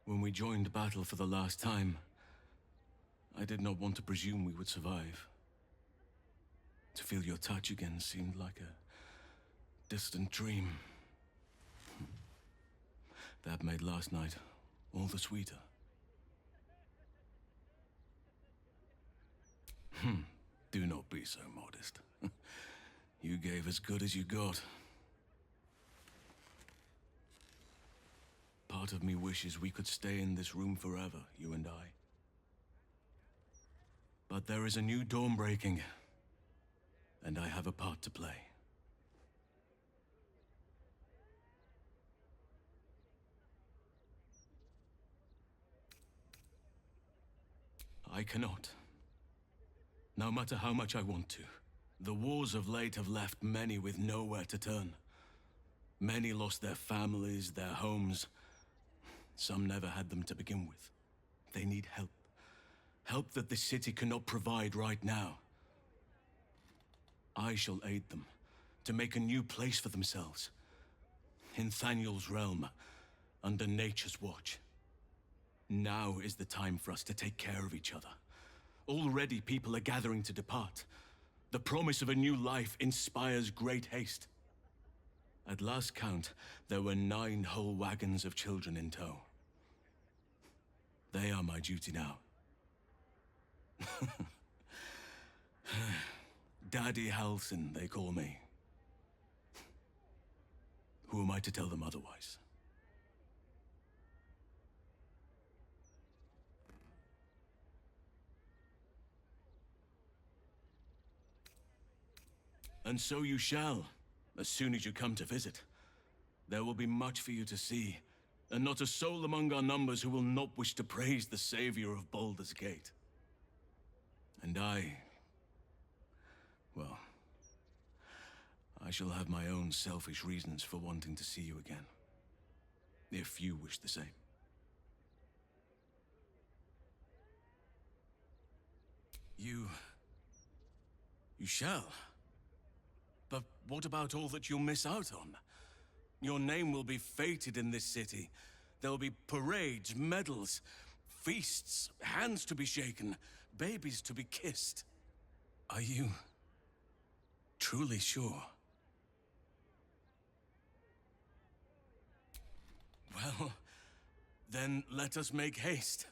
When we joined battle for the last time, I did not want to presume we would survive. To feel your touch again seemed like a distant dream. That made last night all the sweeter. Do not be so modest. You gave as good as you got. Part of me wishes we could stay in this room forever, you and I. But there is a new dawn breaking, and I have a part to play. I cannot. No matter how much I want to. The wars of late have left many with nowhere to turn. Many lost their families, their homes. Some never had them to begin with. They need help. Help that the city cannot provide right now. I shall aid them to make a new place for themselves. In Thaniel's realm, under nature's watch. Now is the time for us to take care of each other. Already people are gathering to depart. The promise of a new life inspires great haste. At last count, there were 9 whole wagons of children in tow. They are my duty now. Daddy Halsin, they call me. Who am I to tell them otherwise? And so you shall, as soon as you come to visit. There will be much for you to see, and not a soul among our numbers who will not wish to praise the savior of Baldur's Gate. And well, I shall have my own selfish reasons for wanting to see you again, if you wish the same. You shall. But what about all that you'll miss out on? Your name will be fated in this city. There'll be parades, medals, feasts, hands to be shaken, babies to be kissed. Are you truly sure? Well, then let us make haste.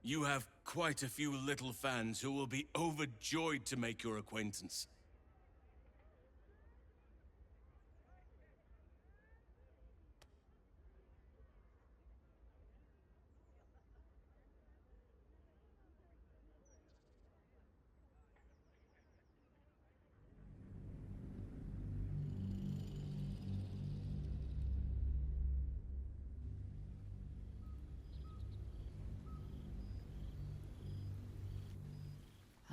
You have quite a few little fans who will be overjoyed to make your acquaintance.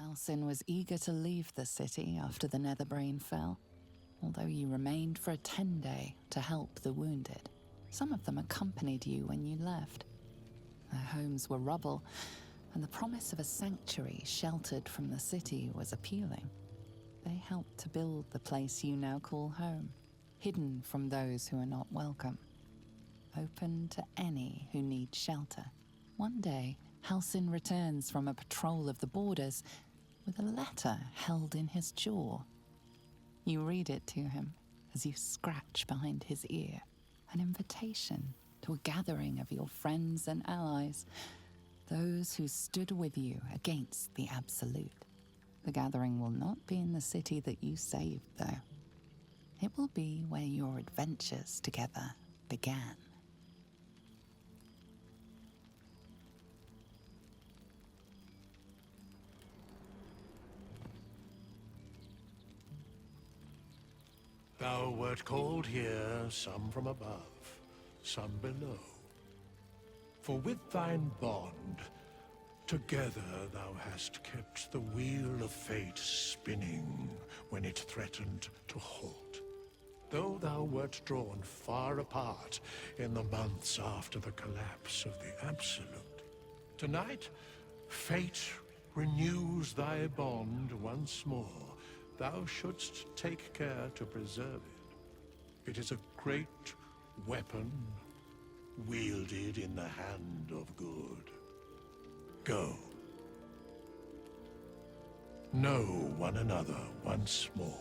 Halsin was eager to leave the city after the Netherbrain fell, although you remained for a 10-day to help the wounded. Some of them accompanied you when you left. Their homes were rubble, and the promise of a sanctuary sheltered from the city was appealing. They helped to build the place you now call home, hidden from those who are not welcome, open to any who need shelter. One day, Halsin returns from a patrol of the borders with a letter held in his jaw. You read it to him as you scratch behind his ear, an invitation to a gathering of your friends and allies, those who stood with you against the Absolute. The gathering will not be in the city that you saved, though. It will be where your adventures together began. Thou wert called here, some from above, some below. For with thine bond, together thou hast kept the wheel of fate spinning when it threatened to halt. Though thou wert drawn far apart in the months after the collapse of the Absolute, tonight, fate renews thy bond once more. Thou shouldst take care to preserve it. It is a great weapon, wielded in the hand of good. Go. Know one another once more.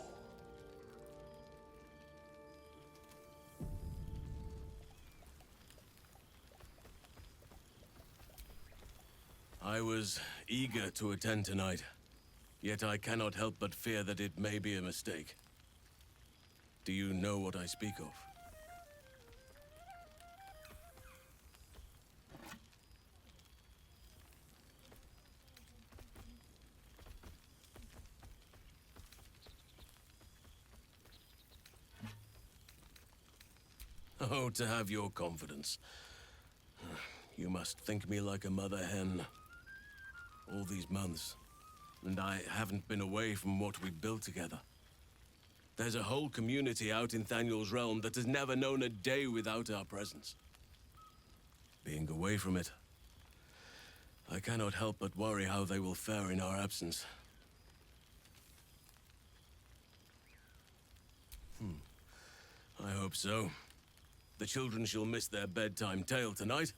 I was eager to attend tonight, yet I cannot help but fear that it may be a mistake. Do you know what I speak of? Oh, to have your confidence. You must think me like a mother hen. All these months, and I haven't been away from what we built together. There's a whole community out in Thaniel's realm that has never known a day without our presence. Being away from it, I cannot help but worry how they will fare in our absence. I hope so. The children shall miss their bedtime tale tonight.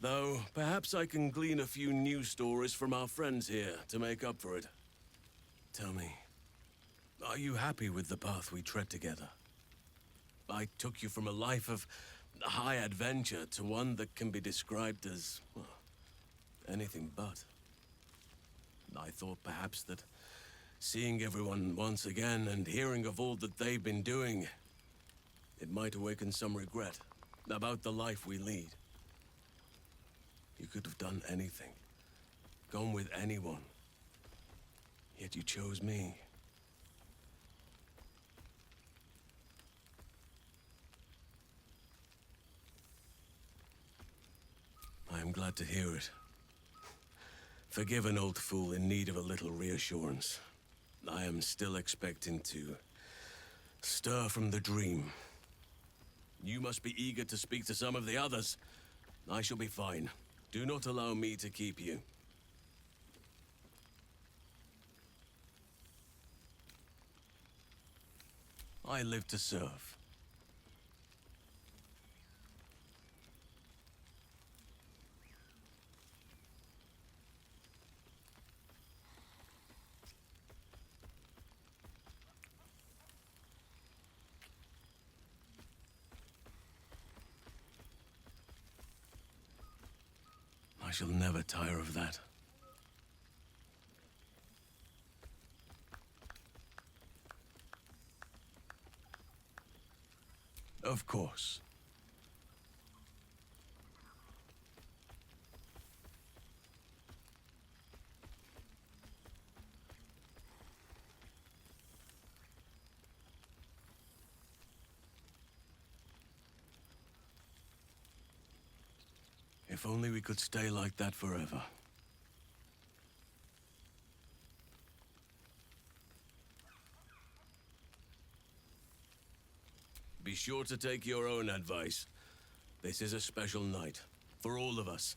Though, perhaps I can glean a few new stories from our friends here to make up for it. Tell me, are you happy with the path we tread together? I took you from a life of high adventure to one that can be described as, well, anything but. I thought perhaps that seeing everyone once again and hearing of all that they've been doing, it might awaken some regret about the life we lead. You could have done anything, gone with anyone, yet you chose me. I am glad to hear it. Forgive an old fool in need of a little reassurance. I am still expecting to stir from the dream. You must be eager to speak to some of the others. I shall be fine. Do not allow me to keep you. I live to serve. I shall never tire of that. Of course. If only we could stay like that forever. Be sure to take your own advice. This is a special night, for all of us.